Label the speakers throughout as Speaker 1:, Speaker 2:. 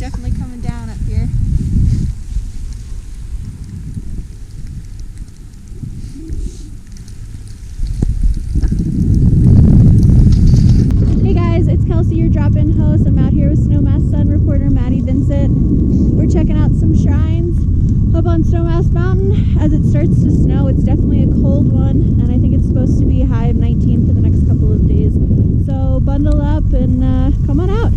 Speaker 1: definitely coming down up here. Hey guys, it's Kelsey, your drop-in host. I'm out here with Snowmass Sun reporter Maddie Vincent. We're checking out some shrines up on Snowmass Mountain. As it starts to snow, it's definitely a cold one, and I think it's supposed to be a high of 19 for the next couple of days. So bundle up and come on out.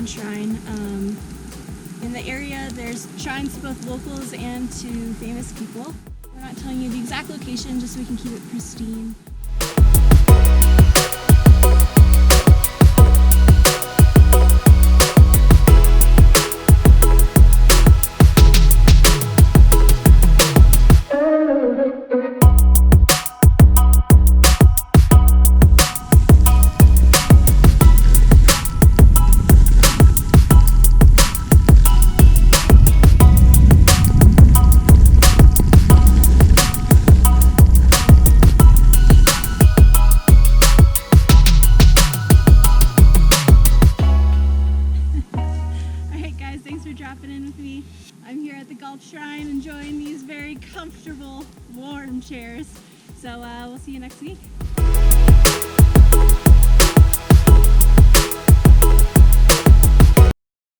Speaker 1: Shrine. In the area there's shrines to both locals and to famous people. We're not telling you the exact location just so we can keep it pristine. Thanks for dropping in with me. I'm here at the Gulf Shrine enjoying these very comfortable, warm chairs. So we'll see you next week.